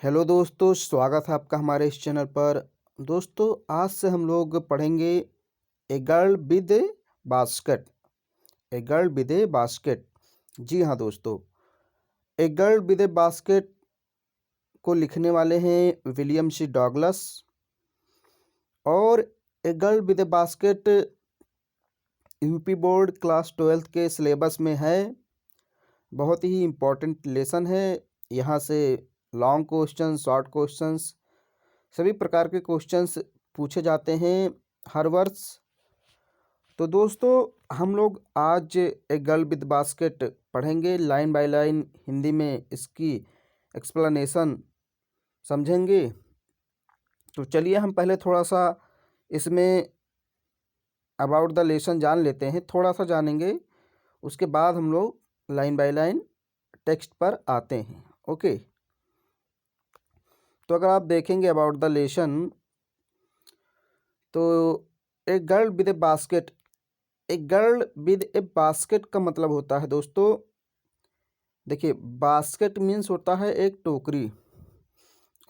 Hello दोस्तों, स्वागत है आपका हमारे इस चैनल पर। दोस्तों, आज से हम लोग पढ़ेंगे a girl with a basket. A girl with a basket. जी हाँ दोस्तों, a girl with a basket को लिखने वाले हैं विलियम सी डॉगलस। और a girl with a basket UP board class 12th के सिलेबस में है। बहुत ही इम्पोर्टेंट लेसन है। यहाँ से लॉन्ग क्वेश्चन, शॉर्ट क्वेश्चंस, सभी प्रकार के क्वेश्चंस पूछे जाते हैं हर वर्ष। तो दोस्तों, हम लोग आज ए गर्ल विद बास्केट पढ़ेंगे, लाइन बाय लाइन हिंदी में इसकी एक्सप्लेनेशन समझेंगे। तो चलिए हम पहले थोड़ा सा इसमें अबाउट द लेसन जान लेते हैं, थोड़ा सा जानेंगे। उसके बाद हम लोग लाइन बाय लाइन टेक्स्ट पर आते हैं। ओके, तो अगर आप देखेंगे अबाउट द लेसन, तो ए girl with a basket, a girl with a basket का मतलब होता है दोस्तों, देखिए बास्केट मीन्स होता है एक टोकरी,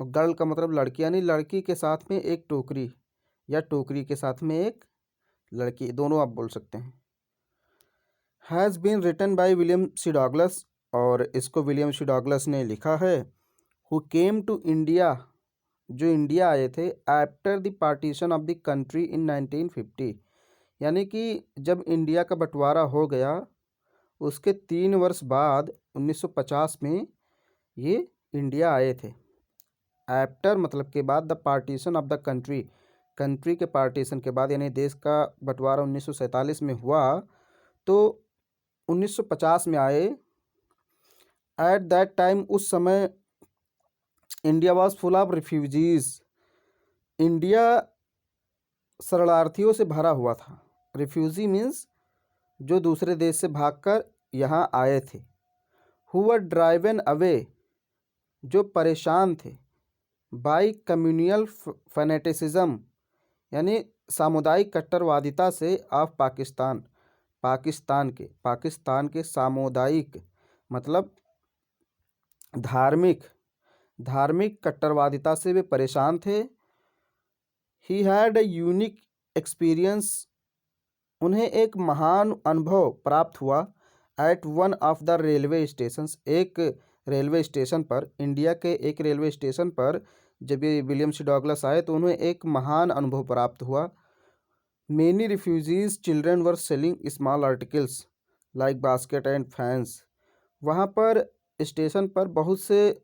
और गर्ल का मतलब लड़की, यानी लड़की के साथ में एक टोकरी या टोकरी के साथ में एक लड़की, दोनों आप बोल सकते हैं। Has been written by William C Douglas, और इसको विलियम सी डॉगलस ने लिखा है। हु केम टू इंडिया, जो इंडिया आए थे after the partition of the country in 1950, यानी कि जब इंडिया का बंटवारा हो गया उसके 3 वर्ष बाद 1950 में ये इंडिया आए थे। आफ्टर मतलब के बाद, the partition of the country, country के पार्टीशन के बाद, यानी देश का बंटवारा 1947 में हुआ, तो 1950 में आए। एट दैट टाइम, उस समय India was full of refugees, India शरणार्थियों से भरा हुआ था। रिफ्यूजी मीन्स जो दूसरे देश से भागकर यहाँ आए थे। हु वर ड्राइवन अवे, जो परेशान थे। बाई कम्युनियल फैनेटिसिज्म, यानी सामुदायिक कट्टरवादिता से, ऑफ पाकिस्तान, पाकिस्तान के सामुदायिक मतलब धार्मिक कट्टरवादिता से वे परेशान थे। He had a unique experience, उन्हें एक महान अनुभव प्राप्त हुआ। At one of the railway stations, एक रेलवे स्टेशन पर, इंडिया के एक रेलवे स्टेशन पर जब ये विलियम सी डॉगलस आए तो उन्हें एक महान अनुभव प्राप्त हुआ। Many refugees children were selling small articles like basket and fans, वहाँ पर स्टेशन पर बहुत से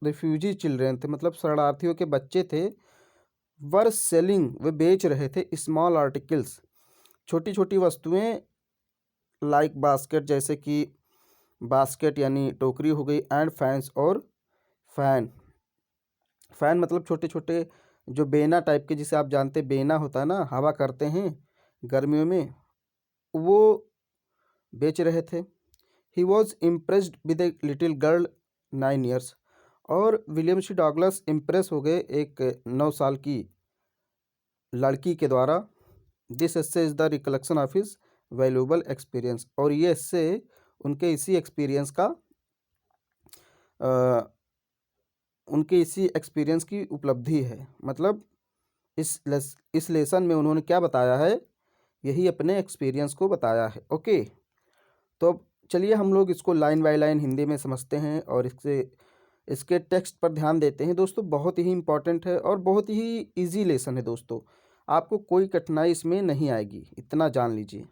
रिफ्यूजी चिल्ड्रन थे, मतलब शरणार्थियों के बच्चे थे। वर सेलिंग, वे बेच रहे थे, स्मॉल आर्टिकल्स, छोटी छोटी वस्तुएं, लाइक बास्केट, जैसे कि बास्केट यानी टोकरी हो गई, एंड फैंस, और फैन मतलब छोटे छोटे जो बेना टाइप के, जिसे आप जानते, बेना होता है ना, हवा करते हैं गर्मियों में, वो बेच रहे थे। He was impressed with a little girl 9 years, और विलियम सी डॉगलस इम्प्रेस हो गए एक 9 साल की लड़की के द्वारा। This essay is the recollection of his valuable experience, और ये एस्से उनके इसी एक्सपीरियंस का उनके इसी एक्सपीरियंस की उपलब्धि है। मतलब इस लेसन में उन्होंने क्या बताया है, यही अपने एक्सपीरियंस को बताया है। ओके, तो अब चलिए हम लोग इसको लाइन बाय लाइन हिंदी में समझते हैं और इसके टेक्स्ट पर ध्यान देते हैं। दोस्तों, बहुत ही इम्पॉर्टेंट है और बहुत ही इजी लेसन है दोस्तों, आपको कोई कठिनाई इसमें नहीं आएगी, इतना जान लीजिए।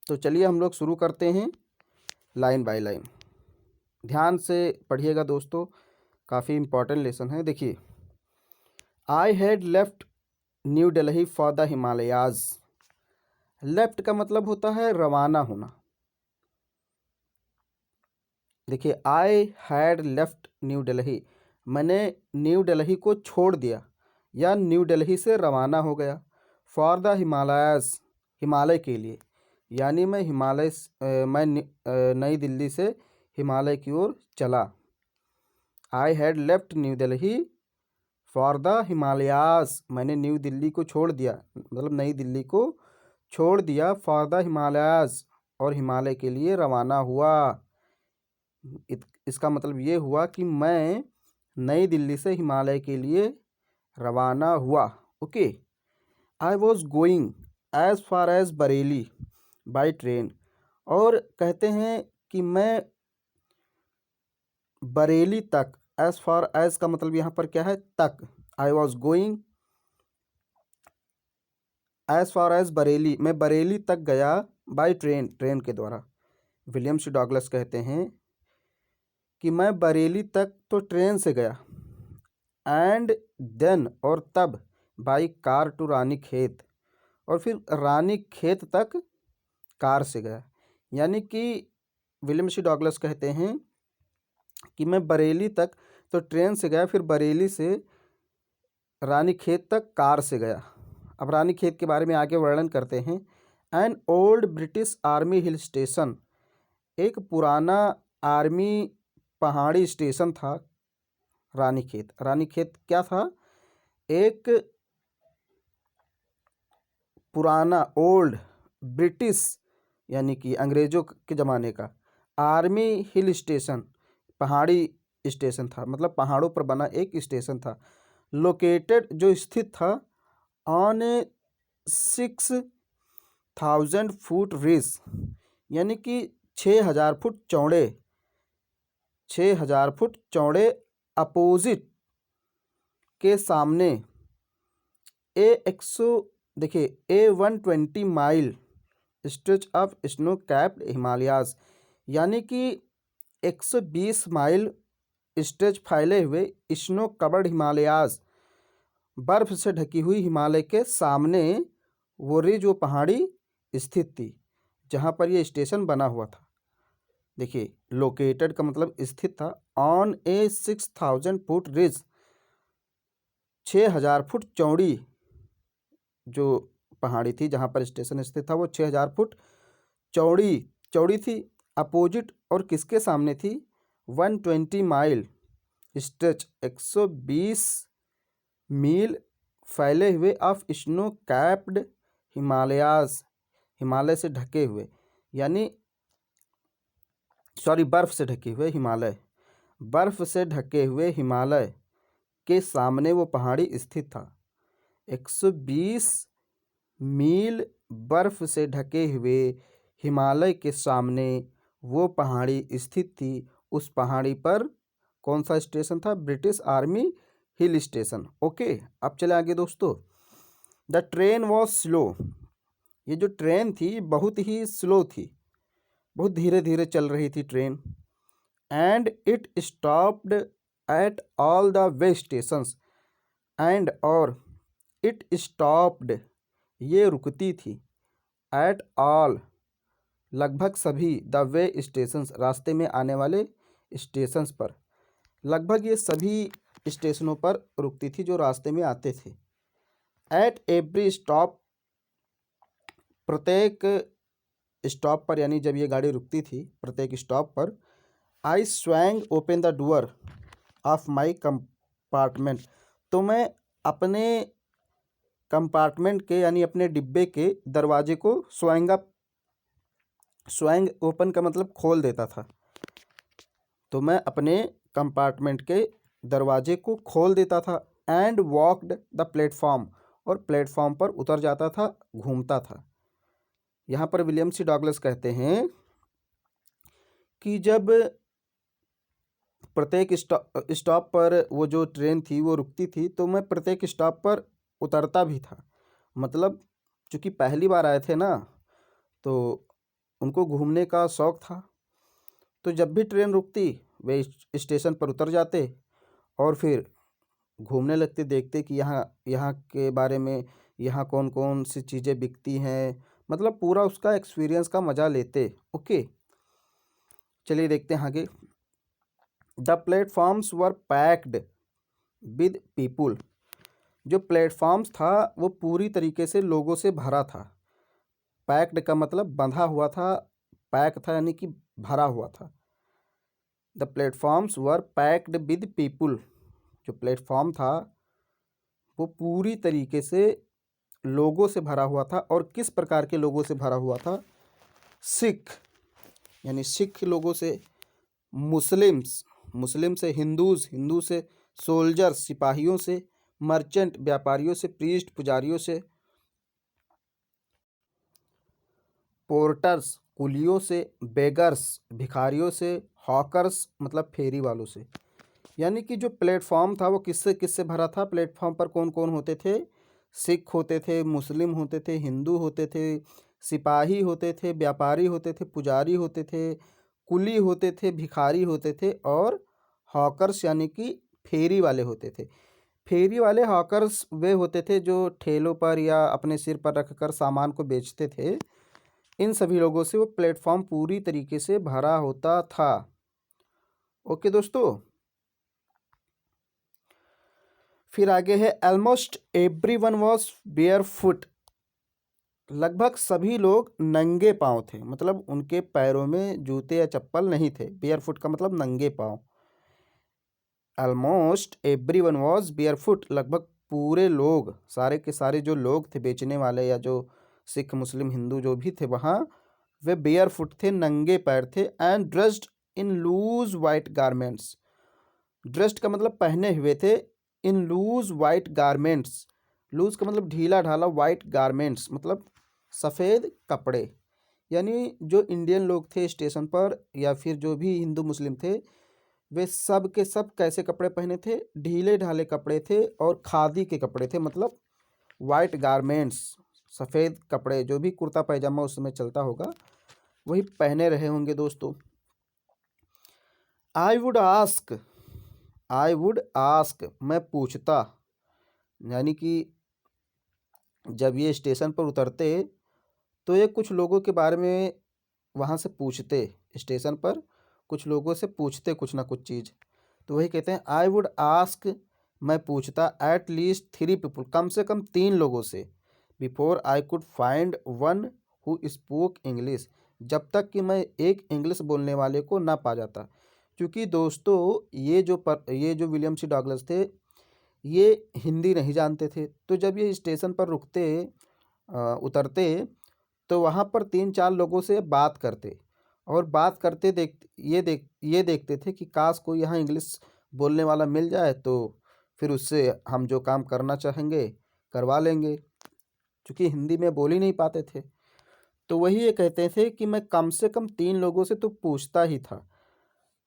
तो चलिए हम लोग शुरू करते हैं लाइन बाय लाइन। ध्यान से पढ़िएगा दोस्तों, काफ़ी इम्पॉर्टेंट लेसन है। देखिए, I had left new Delhi for the Himalayas. Left का मतलब होता है रवाना होना। देखिए, I had left new Delhi, मैंने न्यू दिल्ली को छोड़ दिया या न्यू दिल्ली से रवाना हो गया। फॉर द हिमालयाज, हिमालय के लिए, यानी मैं नई दिल्ली से हिमालय की ओर चला। I had left new Delhi for the Himalayas, मैंने न्यू दिल्ली को छोड़ दिया, मतलब नई दिल्ली को छोड़ दिया। फॉर द हिमालयाज, और हिमालय के लिए रवाना हुआ। इसका मतलब ये हुआ कि मैं नई दिल्ली से हिमालय के लिए रवाना हुआ। Okay, I was going as far as Bareilly by train. और कहते हैं कि मैं बरेली तक, एज फार एज का मतलब यहाँ पर क्या है, तक। I was going as far as Bareilly, मैं बरेली तक गया बाई ट्रेन, ट्रेन के द्वारा। विलियम सी डॉगलस कहते हैं कि मैं बरेली तक तो ट्रेन से गया, एंड देन और तब बाई कार टू रानीखेत, और फिर रानीखेत तक कार से गया। यानी कि विलियम सी डॉगलस कहते हैं कि मैं बरेली तक तो ट्रेन से गया, फिर बरेली से रानीखेत तक कार से गया। अब रानीखेत के बारे में आगे वर्णन करते हैं। An old British army hill station, एक पुराना आर्मी पहाड़ी स्टेशन था रानीखेत। रानीखेत क्या था, एक पुराना ओल्ड ब्रिटिश यानी कि अंग्रेजों के ज़माने का आर्मी हिल स्टेशन, पहाड़ी स्टेशन था, मतलब पहाड़ों पर बना एक स्टेशन था। लोकेटेड, जो स्थित था ऑन 6000 फुट रिज, यानी कि 6000 फुट चौड़े, 6000 फुट चौड़े अपोजिट के सामने देखिए A120 mile stretch of snow capped Himalayas, यानी कि 120 माइल स्ट्रेच फैले हुए स्नो कवर्ड हिमालयाज, बर्फ से ढकी हुई हिमालय के सामने वो रिज, वो पहाड़ी स्थित थी जहाँ पर ये स्टेशन बना हुआ था। देखिए लोकेटेड का मतलब स्थित था, on A 6000 foot ridge, 6000 foot चौड़ी जो पहाड़ी थी जहाँ पर स्टेशन स्थित था वो 6000 फुट चौड़ी थी। अपोजिट और किसके सामने थी, 120 माइल स्ट्रेच, 120 मील फैले हुए of snow capped Himalayas, Himalaya से ढके हुए, यानी बर्फ से ढके हुए हिमालय, बर्फ से ढके हुए हिमालय के सामने वो पहाड़ी स्थित था। 120 मील बर्फ से ढके हुए हिमालय के सामने वो पहाड़ी स्थित थी। उस पहाड़ी पर कौन सा स्टेशन था, British army hill station. Okay, अब चले आगे दोस्तों। द ट्रेन वॉज स्लो, ये जो ट्रेन थी बहुत ही स्लो थी, बहुत धीरे धीरे चल रही थी train. And it stopped at all the way stations, and और इट स्टॉप्ड, ये रुकती थी, एट ऑल, लगभग सभी, द वे स्टेशंस, रास्ते में आने वाले स्टेशंस पर, लगभग ये सभी स्टेशनों पर रुकती थी जो रास्ते में आते थे। एट एवरी स्टॉप, प्रत्येक स्टॉप पर, यानी जब ये गाड़ी रुकती थी प्रत्येक स्टॉप पर, I swang open the door of my compartment, तो मैं अपने कंपार्टमेंट के यानी अपने डिब्बे के दरवाजे को स्वैंग ओपन का मतलब खोल देता था, तो मैं अपने कंपार्टमेंट के दरवाजे को खोल देता था। एंड वॉकड द प्लेटफॉर्म, और प्लेटफॉर्म पर उतर जाता था, घूमता था। यहाँ पर विलियम सी डॉगलस कहते हैं कि जब प्रत्येक स्टॉप पर वो जो ट्रेन थी वो रुकती थी तो मैं प्रत्येक स्टॉप पर उतरता भी था। मतलब चूँकि पहली बार आए थे ना, तो उनको घूमने का शौक़ था, तो जब भी ट्रेन रुकती वे स्टेशन पर उतर जाते और फिर घूमने लगते, देखते कि यहाँ के बारे में, यहाँ कौन कौन सी चीज़ें बिकती हैं, मतलब पूरा उसका एक्सपीरियंस का मज़ा लेते। ओके, चलिए देखते हैं आगे। The platforms were packed with people, जो प्लेटफॉर्म्स था वो पूरी तरीके से लोगों से भरा था। पैक्ड का मतलब बंधा हुआ था, पैक था यानी कि भरा हुआ था। The platforms were packed with people, जो प्लेटफॉर्म था वो पूरी तरीके से लोगों से भरा हुआ था। और किस प्रकार के लोगों से भरा हुआ था, सिख, यानी सिख लोगों से मुस्लिम्स, मुस्लिम से हिंदूज, हिंदू से सोल्जर्स, सिपाहियों से, मर्चेंट, व्यापारियों से, प्रीस्ट, पुजारियों से, पोर्टर्स, कुलियों से, बेगर्स, भिखारियों से, हॉकर्स मतलब फेरी वालों से। यानी कि जो प्लेटफॉर्म था वो किससे किससे भरा था, प्लेटफॉर्म पर कौन कौन होते थे, सिख होते थे, मुस्लिम होते थे, हिंदू होते थे, सिपाही होते थे, व्यापारी होते थे, पुजारी होते थे, कुली होते थे, भिखारी होते थे, और हॉकर्स यानी कि फेरी वाले होते थे। फेरी वाले हॉकर्स वे होते थे जो ठेलों पर या अपने सिर पर रखकर सामान को बेचते थे। इन सभी लोगों से वो प्लेटफॉर्म पूरी तरीके से भरा होता था। ओके दोस्तों, फिर आगे है almost everyone was bear foot. लगभग सभी लोग नंगे पांव थे, मतलब उनके पैरों में जूते या चप्पल नहीं थे। बेयर फुट का मतलब नंगे पांव। Almost everyone was bear foot, लगभग पूरे लोग, सारे के सारे जो लोग थे बेचने वाले या जो सिख, मुस्लिम, हिंदू जो भी थे वहाँ, वे बेयर फुट थे, नंगे पैर थे। And dressed in loose white garments, dressed का मतलब पहने हुए थे, in loose white garments, loose का मतलब ढीला ढाला, वाइट गारमेंट्स मतलब सफ़ेद कपड़े। यानी जो इंडियन लोग थे स्टेशन पर या फिर जो भी हिंदू मुस्लिम थे, वे सब के सब कैसे कपड़े पहने थे, ढीले ढाले कपड़े थे और खादी के कपड़े थे, मतलब वाइट गारमेंट्स, सफ़ेद कपड़े, जो भी कुर्ता पैजामा उस समय चलता होगा वही पहने रहे होंगे दोस्तों। I would ask, I would ask मैं पूछता, यानी कि जब ये स्टेशन पर उतरते तो ये कुछ लोगों के बारे में वहाँ से पूछते, स्टेशन पर कुछ लोगों से पूछते कुछ ना कुछ चीज़। तो वही कहते हैं आई वुड आस्क, मैं पूछता एट लीस्ट 3 पीपल, कम से कम 3 लोगों से, before I could find one who spoke English, जब तक कि मैं एक इंग्लिश बोलने वाले को ना पा जाता। क्योंकि दोस्तों ये जो विलियम सी डॉगलस थे ये हिंदी नहीं जानते थे। तो जब ये स्टेशन पर उतरते तो वहाँ पर 3-4 लोगों से बात करते, और बात करते ये देखते थे कि काश कोई यहाँ इंग्लिश बोलने वाला मिल जाए तो फिर उससे हम जो काम करना चाहेंगे करवा लेंगे, क्योंकि हिंदी में बोल ही नहीं पाते थे। तो वही ये कहते थे कि मैं कम से कम 3 लोगों से तो पूछता ही था,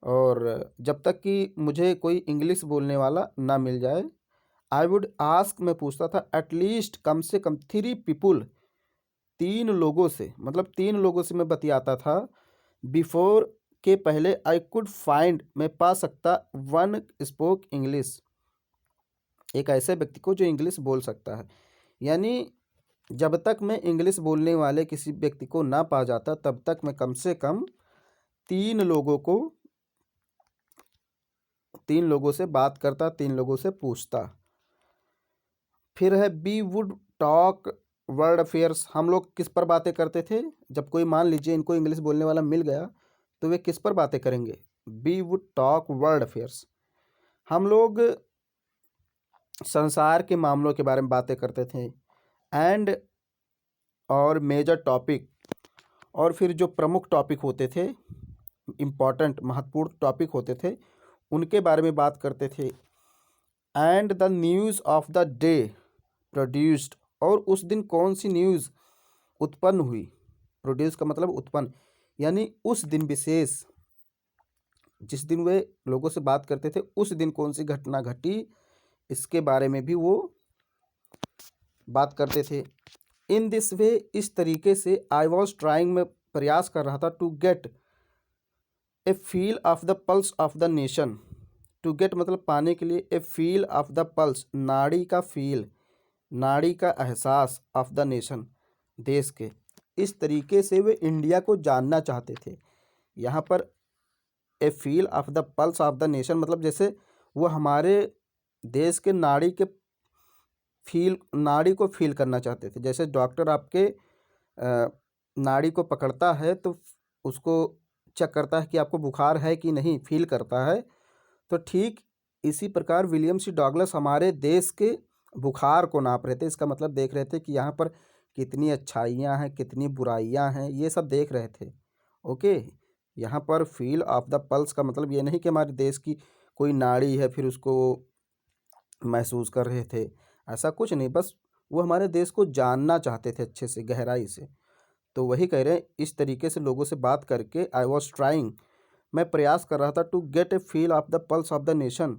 और जब तक कि मुझे कोई इंग्लिश बोलने वाला ना मिल जाए। आई वुड आस्क मैं पूछता था एटलीस्ट कम से कम 3 पीपुल, 3 लोगों से, मतलब 3 लोगों से मैं बतियाता था। बिफोर के पहले आई कुड फाइंड मैं पा सकता वन स्पोक इंग्लिश, एक ऐसे व्यक्ति को जो इंग्लिश बोल सकता है। यानी जब तक मैं इंग्लिश बोलने वाले किसी व्यक्ति को ना पा जाता तब तक मैं कम से कम 3 लोगों से बात करता, 3 लोगों से पूछता। फिर है we would talk world affairs, हम लोग किस पर बातें करते थे, जब कोई मान लीजिए इनको इंग्लिश बोलने वाला मिल गया तो वे किस पर बातें करेंगे, we would talk world affairs, हम लोग संसार के मामलों के बारे में बातें करते थे। एंड और मेजर टॉपिक, और फिर जो प्रमुख टॉपिक होते थे, इम्पॉर्टेंट महत्वपूर्ण टॉपिक होते थे उनके बारे में बात करते थे। And the news of the day produced, और उस दिन कौन सी न्यूज़ उत्पन्न हुई, प्रोड्यूस का मतलब उत्पन्न, यानी उस दिन विशेष जिस दिन वे लोगों से बात करते थे उस दिन कौन सी घटना घटी, इसके बारे में भी वो बात करते थे। इन दिस वे, इस तरीके से आई वॉज ट्राइंग, मैं प्रयास कर रहा था, to get a feel of the pulse of the nation, to get मतलब पाने के लिए, a feel of the pulse नाड़ी का फील, नाड़ी का एहसास, ऑफ द नेशन देश के। इस तरीके से वे इंडिया को जानना चाहते थे। यहाँ पर a feel of the pulse of the nation मतलब जैसे वो हमारे देश के नाड़ी को फील करना चाहते थे। जैसे डॉक्टर आपके नाड़ी को पकड़ता है तो उसको चेक करता है कि आपको बुखार है कि नहीं, फील करता है। तो ठीक इसी प्रकार विलियम सी डॉगलस हमारे देश के बुखार को नाप रहे थे। इसका मतलब देख रहे थे कि यहाँ पर कितनी अच्छाइयाँ हैं, कितनी बुराइयाँ हैं, ये सब देख रहे थे। ओके, यहाँ पर फील ऑफ द पल्स का मतलब ये नहीं कि हमारे देश की कोई नाड़ी है फिर उसको महसूस कर रहे थे, ऐसा कुछ नहीं। बस वो हमारे देश को जानना चाहते थे अच्छे से, गहराई से। तो वही कह रहे हैं, इस तरीके से लोगों से बात करके आई वॉज ट्राइंग, मैं प्रयास कर रहा था, to get a feel of the pulse of the nation,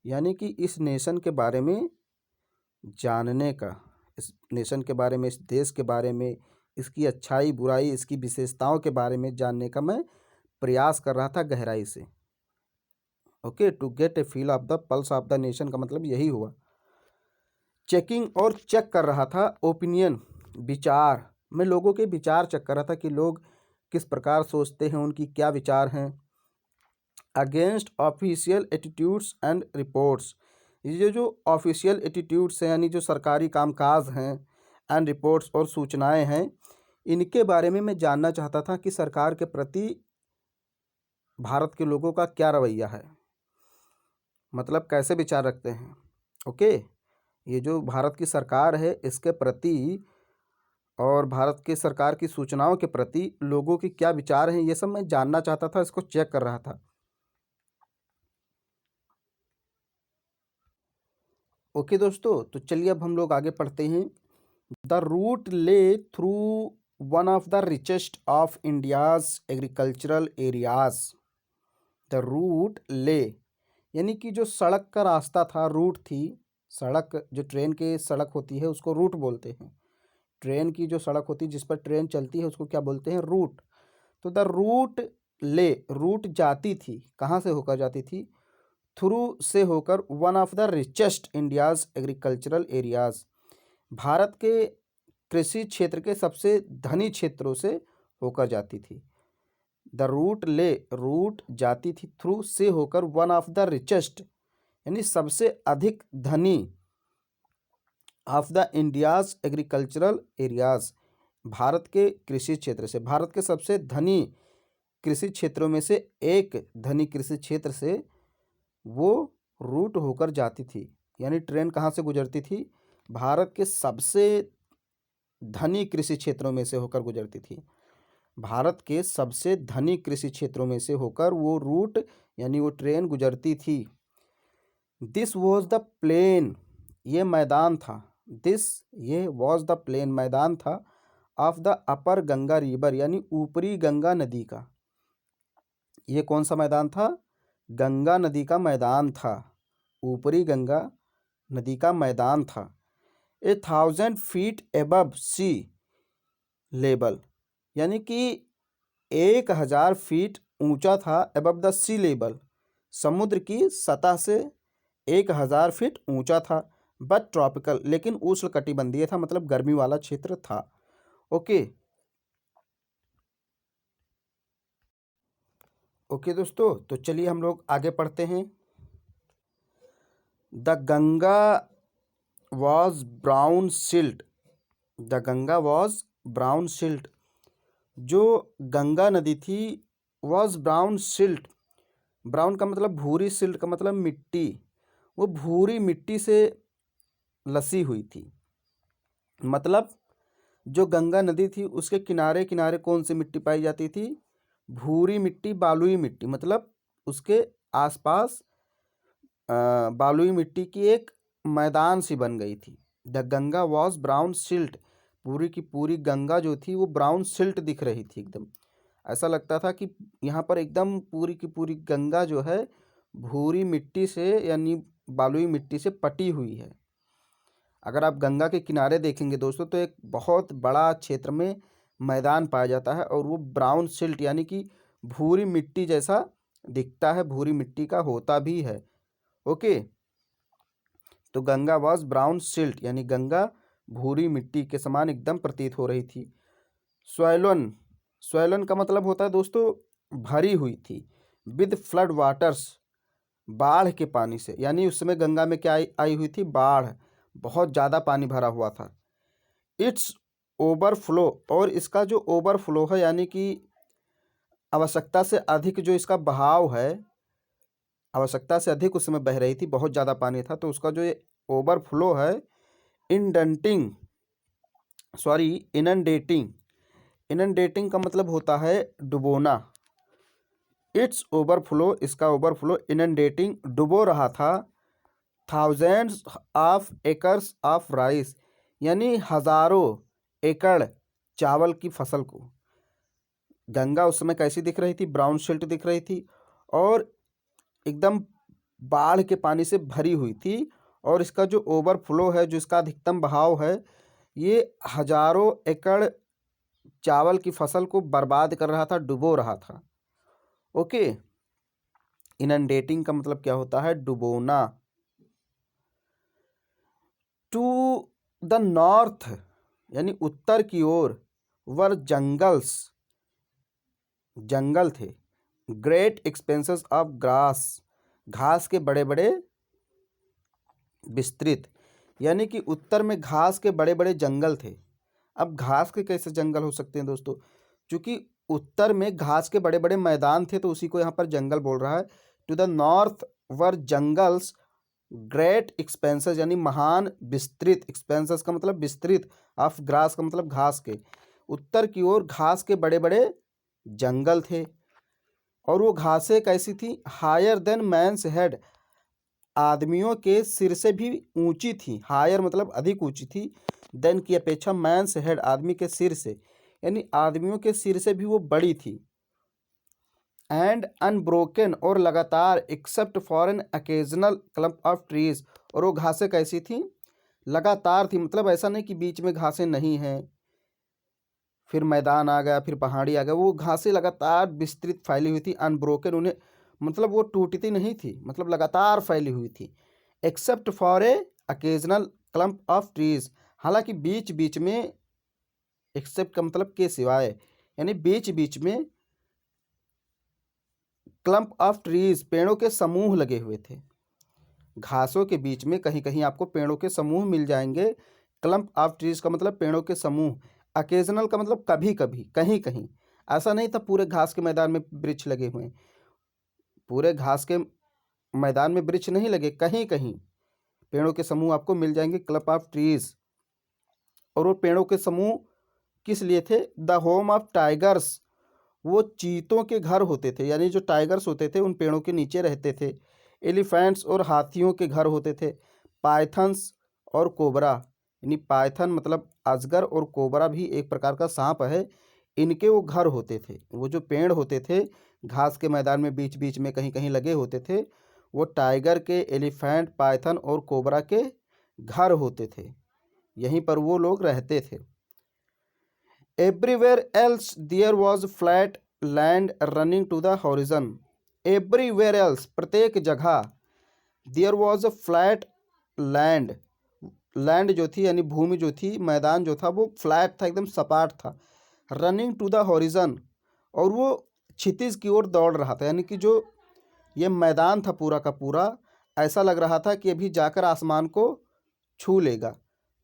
यानी कि इस नेशन के बारे में जानने का, इस नेशन के बारे में, इस देश के बारे में, इसकी अच्छाई बुराई, इसकी विशेषताओं के बारे में जानने का मैं प्रयास कर रहा था गहराई से। Okay, to get a feel of the pulse of the nation का मतलब यही हुआ। चेकिंग और चेक कर रहा था ओपिनियन, विचार, मैं लोगों के विचार चेक कर रहा था कि लोग किस प्रकार सोचते हैं, उनकी क्या विचार हैं। Against official attitudes and reports, ये जो ऑफिशियल एटीट्यूड्स हैं यानी जो सरकारी कामकाज हैं, एंड रिपोर्ट्स और सूचनाएं हैं, इनके बारे में मैं जानना चाहता था कि सरकार के प्रति भारत के लोगों का क्या रवैया है, मतलब कैसे विचार रखते हैं। ओके, ये जो भारत की सरकार है इसके प्रति और भारत की सरकार की सूचनाओं के प्रति लोगों की क्या विचार हैं, ये सब मैं जानना चाहता था, इसको चेक कर रहा था। ओके दोस्तों, तो चलिए अब हम लोग आगे पढ़ते हैं। The route lay through one of the richest of India's agricultural areas. The route lay यानी कि जो सड़क का रास्ता था, रूट थी, सड़क जो ट्रेन की सड़क होती है उसको रूट बोलते हैं। ट्रेन की जो सड़क होती है जिस पर ट्रेन चलती है उसको क्या बोलते हैं, रूट। तो द रूट ले, रूट जाती थी, कहाँ से होकर जाती थी, थ्रू से होकर, one of the richest India's agricultural areas, Bharat के कृषि क्षेत्र के सबसे धनी क्षेत्रों से होकर जाती थी। द रूट ले, रूट जाती थी, थ्रू से होकर, वन ऑफ द रिचेस्ट यानी सबसे अधिक धनी, of the India's agricultural areas, Bharat के कृषि क्षेत्र से, भारत के सबसे धनी कृषि क्षेत्रों में से एक धनी कृषि क्षेत्र से वो रूट होकर जाती थी। यानी ट्रेन कहाँ से गुजरती थी, भारत के सबसे धनी कृषि क्षेत्रों में से होकर गुजरती थी। भारत के सबसे धनी कृषि क्षेत्रों में से होकर वो रूट यानी वो ट्रेन गुजरती थी। दिस वॉज द प्लेन, ये मैदान था, दिस ये वॉज द प्लेन मैदान था, of the upper Ganga river यानी ऊपरी गंगा नदी का। ये कौन सा मैदान था, गंगा नदी का मैदान था, ऊपरी गंगा नदी का मैदान था। 1000 फीट एबव सी लेवल यानी कि 1000 फीट ऊंचा था, एबव द सी लेवल, समुद्र की सतह से 1000 फीट ऊंचा था। बट ट्रॉपिकल, लेकिन उष्णकटिबंधीय था, मतलब गर्मी वाला क्षेत्र था। ओके ओके दोस्तों, तो चलिए हम लोग आगे पढ़ते हैं। The Ganga was brown silt, the Ganga was brown silt, जो गंगा नदी थी, वॉज ब्राउन सिल्ट, ब्राउन का मतलब भूरी, सिल्ट का मतलब मिट्टी, वो भूरी मिट्टी से लसी हुई थी। मतलब जो गंगा नदी थी उसके किनारे किनारे कौन सी मिट्टी पाई जाती थी, भूरी मिट्टी, बालुई मिट्टी, मतलब उसके आसपास बालुई मिट्टी की एक मैदान सी बन गई थी। The Ganga was brown silt, पूरी की पूरी गंगा जो थी वो ब्राउन सिल्ट दिख रही थी एकदम, ऐसा लगता था कि यहाँ पर एकदम पूरी की पूरी गंगा जो है भूरी मिट्टी से यानी बालुई मिट्टी से पटी हुई है। अगर आप गंगा के किनारे देखेंगे दोस्तों तो एक बहुत बड़ा क्षेत्र में मैदान पाया जाता है और वो ब्राउन सिल्ट यानी कि भूरी मिट्टी जैसा दिखता है, भूरी मिट्टी का होता भी है। ओके, तो गंगा वॉज ब्राउन सिल्ट यानी गंगा भूरी मिट्टी के समान एकदम प्रतीत हो रही थी। स्वैलन, स्वैलन का मतलब होता है दोस्तों भरी हुई थी, विद फ्लड वाटर्स, बाढ़ के पानी से, यानी उस समय गंगा में क्या आई हुई थी, बाढ़, बहुत ज़्यादा पानी भरा हुआ था। इट्स ओवरफ्लो, और इसका जो ओवरफ्लो है यानी कि आवश्यकता से अधिक जो इसका बहाव है, आवश्यकता से अधिक उस समय बह रही थी, बहुत ज़्यादा पानी था, तो उसका जो ये ओवरफ्लो है, इंडेंटिंग सॉरी इनंडेटिंग, इनंडेटिंग का मतलब होता है डुबोना, इट्स ओवरफ्लो, इसका ओवरफ्लो इनंडेटिंग, डुबो रहा था, thousands of acres of rice, यानी हजारों एकड़ चावल की फसल को। गंगा उस समय कैसी दिख रही थी? ब्राउन शिल्ट दिख रही थी और एकदम बाढ़ के पानी से भरी हुई थी। और इसका जो ओवरफ्लो है, जो इसका अधिकतम बहाव है, ये हजारों एकड़ चावल की फसल को बर्बाद कर रहा था, डुबो रहा था। ओके, इनंडेटिंग का मतलब क्या होता है? डुबोना। टू द नॉर्थ, यानी उत्तर की ओर, वर जंगल्स, जंगल थे, ग्रेट एक्सपेंसेस ऑफ ग्रास, घास के बड़े बड़े विस्तृत, यानी कि उत्तर में घास के बड़े बड़े जंगल थे। अब घास के कैसे जंगल हो सकते हैं दोस्तों? क्योंकि उत्तर में घास के बड़े बड़े मैदान थे, तो उसी को यहाँ पर जंगल बोल रहा है। To the north were jungles great expanses, यानी महान विस्तृत, एक्सपेंसेस का मतलब विस्तृत, ऑफ ग्रास का मतलब घास के, उत्तर की ओर घास के बड़े बड़े जंगल थे। और वो घासें कैसी थी? हायर देन मैंस हेड, आदमियों के सिर से भी ऊंची थी। हायर मतलब अधिक ऊंची थी, देन की अपेक्षा, मैंस हेड आदमी के सिर से, यानी आदमियों के सिर से भी वो बड़ी थी। एंड अनब्रोकन, और लगातार, except for an occasional clump of trees, और वो घासें कैसी थी? लगातार थी, मतलब ऐसा नहीं कि बीच में घासें नहीं हैं, फिर मैदान आ गया, फिर पहाड़ी आ गया, वो घासें लगातार विस्तृत फैली हुई थी। अनब्रोकन, उन्हें मतलब वो टूटती नहीं थी, मतलब लगातार फैली हुई थी। Except for a occasional clump of trees, हालांकि बीच बीच में, एक्सेप्ट का मतलब के सिवाय, यानी बीच बीच में क्लम्प ऑफ ट्रीज, पेड़ों के समूह लगे हुए थे। घासों के बीच में कहीं कहीं आपको पेड़ों के समूह मिल जाएंगे। क्लम्प ऑफ ट्रीज का मतलब पेड़ों के समूह। अकेजनल का मतलब कभी कभी, कहीं कहीं। ऐसा नहीं था पूरे घास के मैदान में वृक्ष लगे हुए हैं, पूरे घास के मैदान में वृक्ष नहीं लगे, कहीं कहीं पेड़ों के समूह आपको मिल जाएंगे, क्लम्प ऑफ ट्रीज। और वो पेड़ों के समूह किस लिए थे? द होम ऑफ टाइगर्स, वो चीतों के घर होते थे, यानी जो टाइगर्स होते थे उन पेड़ों के नीचे रहते थे। एलिफेंट्स, और हाथियों के घर होते थे। पाइथन्स और कोबरा, यानी पाइथन मतलब अजगर, और कोबरा भी एक प्रकार का सांप है, इनके वो घर होते थे। वो जो पेड़ होते थे घास के मैदान में बीच बीच में कहीं कहीं लगे होते थे, वो टाइगर के, एलिफेंट, पाइथन और कोबरा के घर होते थे, यहीं पर वो लोग रहते थे। Everywhere else there was flat land running to the horizon. Everywhere else, प्रत्येक जगह, there was a flat land, land जो थी यानी भूमि जो थी, मैदान जो था, वो फ्लैट था, एकदम सपाट था। रनिंग टू द हॉरिजन, और वो क्षितिज की ओर दौड़ रहा था, यानी कि जो ये मैदान था पूरा का पूरा, ऐसा लग रहा था कि अभी जाकर आसमान को छू लेगा।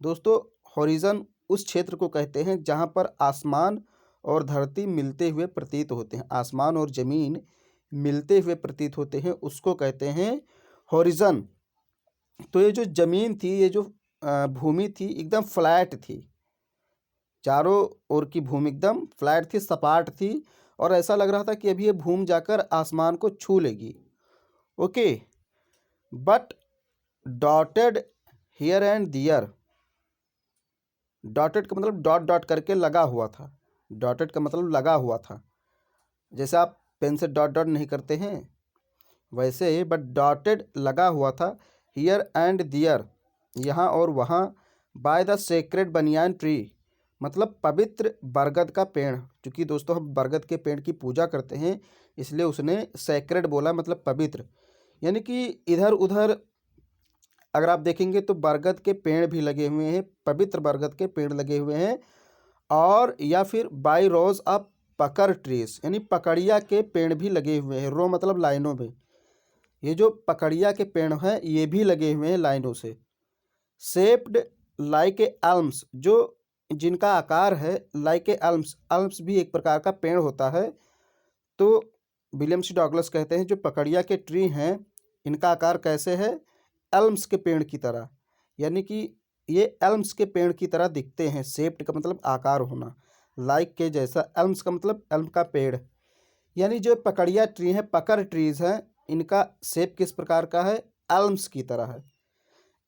दोस्तों, हॉरिजन उस क्षेत्र को कहते हैं जहाँ पर आसमान और धरती मिलते हुए प्रतीत होते हैं, आसमान और ज़मीन मिलते हुए प्रतीत होते हैं, उसको कहते हैं हॉरिजन। तो ये जो ज़मीन थी, ये जो भूमि थी, एकदम फ्लैट थी, चारों ओर की भूमि एकदम फ्लैट थी, सपाट थी, और ऐसा लग रहा था कि अभी ये भूमि जाकर आसमान को छू लेगी। Okay, but dotted here and there, dotted का मतलब डॉट डॉट करके लगा हुआ था, डॉटेड का मतलब लगा हुआ था, जैसे आप पेन से डॉट डॉट नहीं करते हैं वैसे ही, बट डॉटेड लगा हुआ था। हियर एंड दियर, यहाँ और वहाँ। By the sacred banyan tree, मतलब पवित्र बरगद का पेड़, क्योंकि दोस्तों हम बरगद के पेड़ की पूजा करते हैं, इसलिए उसने सेक्रेड बोला, मतलब पवित्र। यानी कि इधर उधर अगर आप देखेंगे तो बरगद के पेड़ भी लगे हुए हैं, पवित्र बरगद के पेड़ लगे हुए हैं। और या फिर बाई रोज ऑफ पकड़ ट्रीज, यानी पकड़िया के पेड़ भी लगे हुए हैं, रो मतलब लाइनों में। ये जो पकड़िया के पेड़ हैं ये भी लगे हुए हैं लाइनों से। शेप्ड लाइक ए एल्म्स, जो जिनका आकार है लाइक ए एल्म्स, एल्म्स भी एक प्रकार का पेड़ होता है। तो विलियम सी डॉगलस कहते हैं जो पकड़िया के ट्री हैं इनका आकार कैसे है? एल्म्स के पेड़ की तरह, यानी कि ये एल्म्स के पेड़ की तरह दिखते हैं। शेप्ड का मतलब आकार होना, लाइक के जैसा, एल्म्स का मतलब एल्म का पेड़, यानी जो पकड़िया ट्री है, पकड़ ट्रीज हैं, इनका शेप किस प्रकार का है, एल्म्स की तरह है।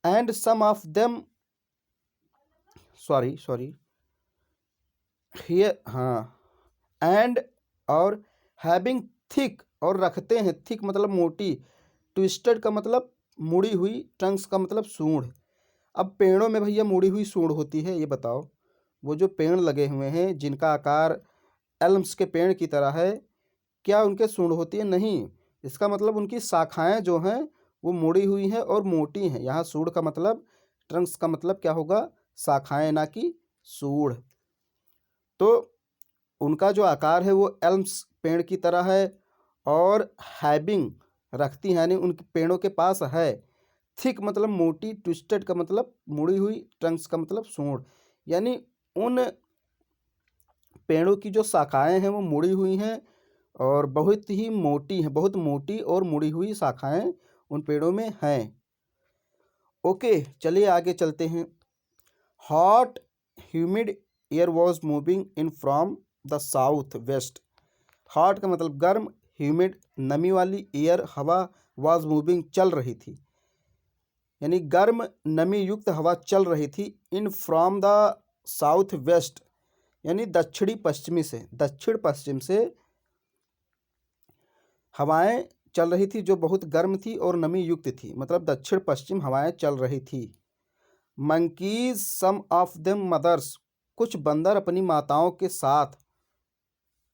And some of them, sorry here, हाँ, एंड और हैविंग थिक, और रखते हैं, थिक मतलब मोटी, ट्विस्टेड का मतलब मुड़ी हुई, ट्रंक्स का मतलब सूंड। अब पेड़ों में भैया मुड़ी हुई सूंड होती है, ये बताओ, वो जो पेड़ लगे हुए हैं जिनका आकार एल्म्स के पेड़ की तरह है, क्या उनके सूंड होती है? नहीं। इसका मतलब उनकी शाखाएं जो हैं वो मुड़ी हुई हैं और मोटी हैं। यहाँ सूंड का मतलब, ट्रंक्स का मतलब क्या होगा, शाखाएं, ना कि सूंड। तो उनका जो आकार है वो एल्म्स पेड़ की तरह है, और हैविंग रखती हैं, यानी उन पेड़ों के पास है। थिक मतलब मोटी, ट्विस्टेड का मतलब मुड़ी हुई, ट्रंक्स का मतलब सूंड, यानी उन पेड़ों की जो शाखाएं हैं वो मुड़ी हुई हैं और बहुत ही मोटी हैं, बहुत मोटी और मुड़ी हुई शाखाएं उन पेड़ों में हैं। ओके, चलिए आगे चलते हैं। Hot humid air was moving in from the south west. Hot का मतलब गर्म, ह्यूमिड नमी वाली, एयर हवा, वॉज मूविंग चल रही थी, यानी गर्म नमी युक्त हवा चल रही थी, in from the south west, यानी दक्षिणी पश्चिमी से, दक्षिण पश्चिम से हवाएं चल रही थी जो बहुत गर्म थी और नमी युक्त थी, मतलब दक्षिण पश्चिम हवाएं चल रही थी। Monkeys some of them mothers, कुछ बंदर अपनी माताओं के साथ,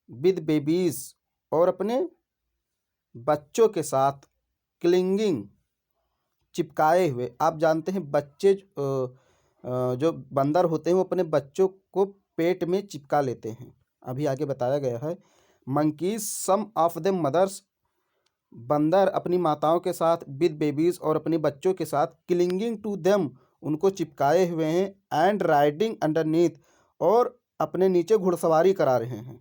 विद बेबीज, और अपने बच्चों के साथ, क्लिंगिंग चिपकाए हुए। आप जानते हैं बच्चे जो बंदर होते हैं वो अपने बच्चों को पेट में चिपका लेते हैं, अभी आगे बताया गया है। Monkeys some of them mothers, बंदर अपनी माताओं के साथ, विद बेबीज, और अपने बच्चों के साथ, क्लिंगिंग टू देम, उनको चिपकाए हुए हैं, एंड राइडिंग अंडरनीथ, और अपने नीचे घुड़सवारी करा रहे हैं।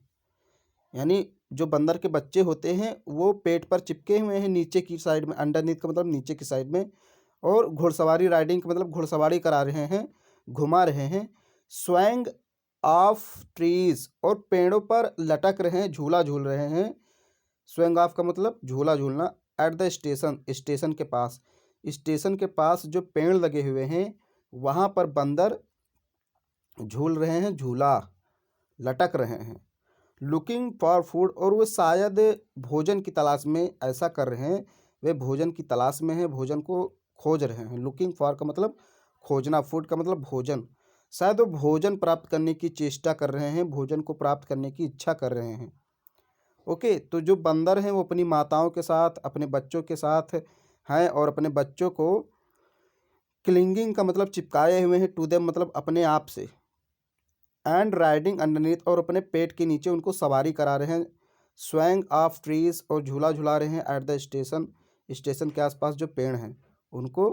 यानी जो बंदर के बच्चे होते हैं वो पेट पर चिपके हुए हैं नीचे की साइड में, अंडरनीथ का मतलब नीचे की साइड में, और घुड़सवारी, राइडिंग का मतलब घुड़सवारी करा रहे हैं, घुमा रहे हैं। स्वैंग ऑफ ट्रीज, और पेड़ों पर लटक रहे हैं, झूला झूल रहे हैं। स्वैंग ऑफ का मतलब झूला झूलना। एट द स्टेशन, स्टेशन के पास, स्टेशन के पास जो पेड़ लगे हुए हैं वहाँ पर बंदर झूल रहे हैं, झूला लटक रहे हैं। लुकिंग फॉर फूड, और वो शायद भोजन की तलाश में ऐसा कर रहे हैं, वे भोजन की तलाश में हैं, भोजन को खोज रहे हैं। लुकिंग फॉर का मतलब खोजना, फूड का मतलब भोजन, शायद वो भोजन प्राप्त करने की चेष्टा कर रहे हैं, भोजन को प्राप्त करने की इच्छा कर रहे हैं। ओके, तो जो बंदर हैं वो अपनी माताओं के साथ, अपने बच्चों के साथ हैं, और अपने बच्चों को क्लिंगिंग का मतलब चिपकाए हुए हैं, टू देम मतलब अपने आप से, एंड राइडिंग अंडरनीथ, और अपने पेट के नीचे उनको सवारी करा रहे हैं। स्वैंग ऑफ ट्रीज, और झूला झुला रहे हैं। एट द स्टेशन, स्टेशन के आसपास जो पेड़ हैं उनको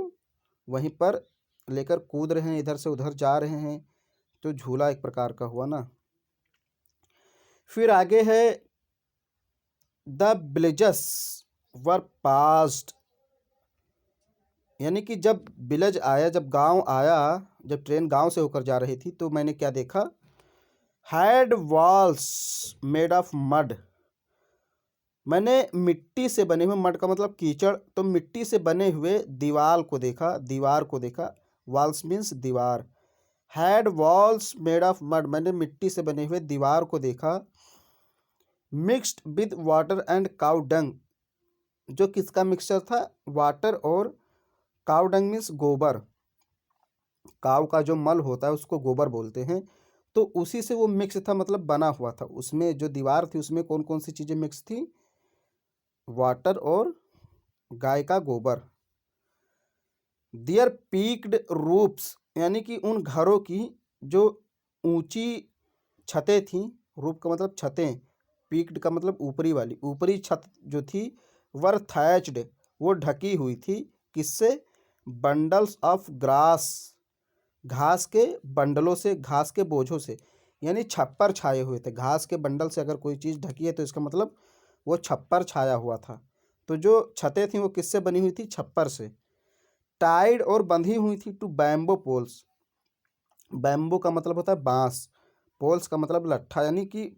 वहीं पर लेकर कूद रहे हैं, इधर से उधर जा रहे हैं, तो झूला एक प्रकार का हुआ ना। फिर आगे है द विलेजेस वर पास्ड, यानी कि जब विलेज आया, जब गांव आया, जब ट्रेन गांव से होकर जा रही थी तो मैंने क्या देखा, had walls made of mud, मैंने मिट्टी से बने हुए, मड का मतलब कीचड़, तो मिट्टी से बने हुए दीवार को देखा, दीवार को देखा, वॉल्स मीन्स दीवार। Had walls made of mud, मैंने मिट्टी से बने हुए दीवार को देखा। Mixed with water and cow dung, जो किसका मिक्सचर था, वाटर और काउ डंग मीन्स गोबर, काव का जो मल होता है उसको गोबर बोलते हैं, तो उसी से वो मिक्स था, मतलब बना हुआ था। उसमें जो दीवार थी उसमें कौन कौन सी चीज़ें मिक्स थी, वाटर और गाय का गोबर। दियर पीक्ड रूप्स, यानी कि उन घरों की जो ऊंची छतें थीं, रूप का मतलब छतें, पीक्ड का मतलब ऊपरी वाली, ऊपरी छत जो थी, वर थैच्ड, वो ढकी हुई थी, किससे, बंडल्स ऑफ ग्रास, घास के बंडलों से, घास के बोझों से, यानी छप्पर छाए हुए थे। घास के बंडल से अगर कोई चीज़ ढकी है तो इसका मतलब वो छप्पर छाया हुआ था। तो जो छतें थीं वो किससे बनी हुई थी, छप्पर से। टाइड, और बंधी हुई थी, टू बैम्बो पोल्स, बैम्बो का मतलब होता है बांस, पोल्स का मतलब लट्ठा, यानी कि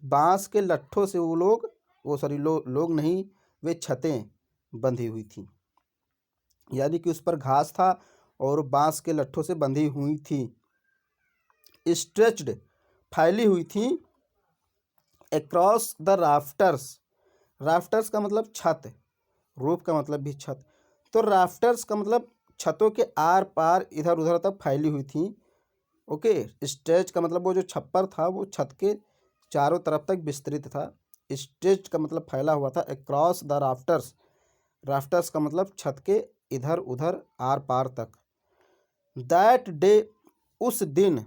बांस के लट्ठों से वो लोग वो सॉरी लोग नहीं, वे छतें बंधी हुई थी, यानी कि उस पर घास था और बांस के लट्ठों से बंधी हुई थी। स्ट्रेच्ड फैली हुई थी अक्रॉस द राफ्टर्स। राफ्टर्स का मतलब छत, रूफ का मतलब भी छत, तो राफ्टर्स का मतलब छतों के आर पार इधर उधर तक फैली हुई थी। ओके, स्ट्रेच का मतलब वो जो छप्पर था वो छत के चारों तरफ तक विस्तृत था। स्ट्रेच का मतलब फैला हुआ था। अक्रॉस द राफ्टर्स, राफ्टर्स का मतलब छत के इधर उधर आर पार तक। दैट डे, उस दिन,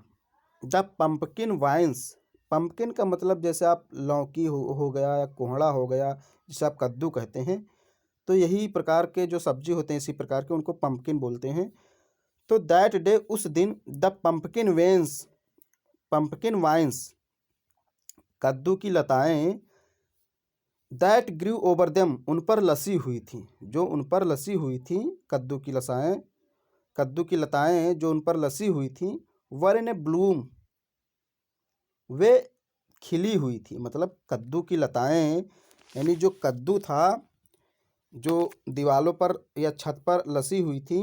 द पंपकिन वाइन्स, पंपकिन का मतलब जैसे आप लौकी हो गया या कोहड़ा हो गया, जिसे आप कद्दू कहते हैं, तो यही प्रकार के जो सब्जी होते हैं इसी प्रकार के, उनको पंपकिन बोलते हैं। तो दैट डे, उस दिन, the pumpkin vines, pumpkin vines, कद्दू की लताएं, दैट ग्रू ओवर देम, उन पर लसी हुई थी, जो उन पर लसी हुई थी, कद्दू की लताएं, कद्दू की लताएं जो उन पर लसी हुई थी, वर इन ए ब्लूम, वे खिली हुई थी। मतलब कद्दू की लताएं, यानी जो कद्दू था जो दीवालों पर या छत पर लसी हुई थी,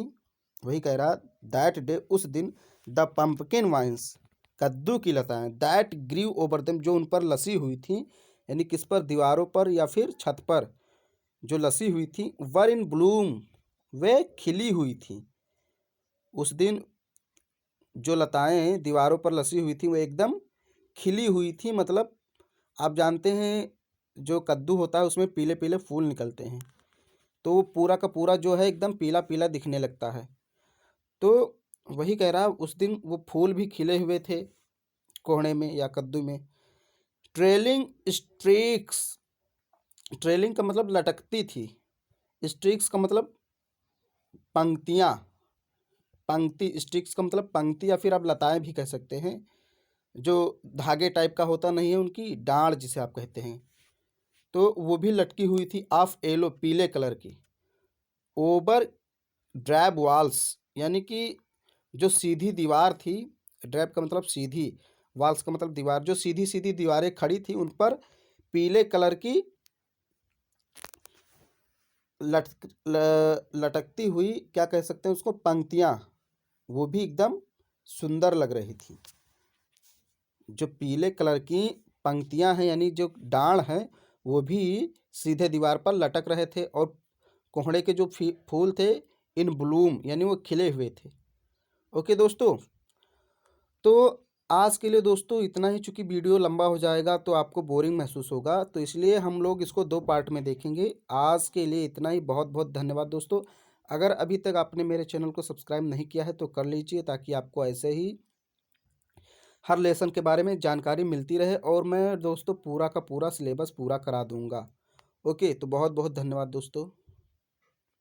वही कह रहा दैट डे, उस दिन, द पंपकिन वाइन्स, कद्दू की लताएं, दैट ग्रीव ओवर देम, जो उन पर लसी हुई थी, यानी किस पर, दीवारों पर या फिर छत पर जो लसी हुई थी, वर इन ब्लूम, वे खिली हुई थी। उस दिन जो लताएं दीवारों पर लसी हुई थी वो एकदम खिली हुई थी। मतलब आप जानते हैं जो कद्दू होता है उसमें पीले पीले फूल निकलते हैं, तो वो पूरा का पूरा जो है एकदम पीला पीला दिखने लगता है। तो वही कह रहा उस दिन वो फूल भी खिले हुए थे कोहड़े में या कद्दू में। ट्रेलिंग स्ट्रीक्स, ट्रेलिंग का मतलब लटकती थी, स्ट्रीक्स का मतलब पंक्तियाँ, पंक्ति, स्ट्रीक्स का मतलब पंक्ति या फिर आप लताएं भी कह सकते हैं, जो धागे टाइप का होता नहीं है, उनकी डांड जिसे आप कहते हैं, तो वो भी लटकी हुई थी, ऑफ येलो, पीले कलर की, ओवर ड्रैब वॉल्स, यानी कि जो सीधी दीवार थी, ड्रैब का मतलब सीधी, वॉल्स का मतलब दीवार, जो सीधी सीधी दीवारें खड़ी थी उन पर पीले कलर की लटकती हुई, क्या कह सकते हैं उसको, पंक्तियाँ, वो भी एकदम सुंदर लग रही थी। जो पीले कलर की पंक्तियाँ हैं यानी जो डांड है वो भी सीधे दीवार पर लटक रहे थे, और कोहड़े के जो फूल थे इन ब्लूम, यानी वो खिले हुए थे। ओके दोस्तों, तो आज के लिए दोस्तों इतना ही। चूँकि वीडियो लंबा हो जाएगा तो आपको बोरिंग महसूस होगा, तो इसलिए हम लोग इसको 2 पार्ट में देखेंगे। आज के लिए इतना ही। बहुत बहुत धन्यवाद दोस्तों। अगर अभी तक आपने मेरे चैनल को सब्सक्राइब नहीं किया है तो कर लीजिए, ताकि आपको ऐसे ही हर लेसन के बारे में जानकारी मिलती रहे, और मैं दोस्तों पूरा का पूरा सिलेबस पूरा करा दूंगा। ओके, तो बहुत बहुत धन्यवाद दोस्तों।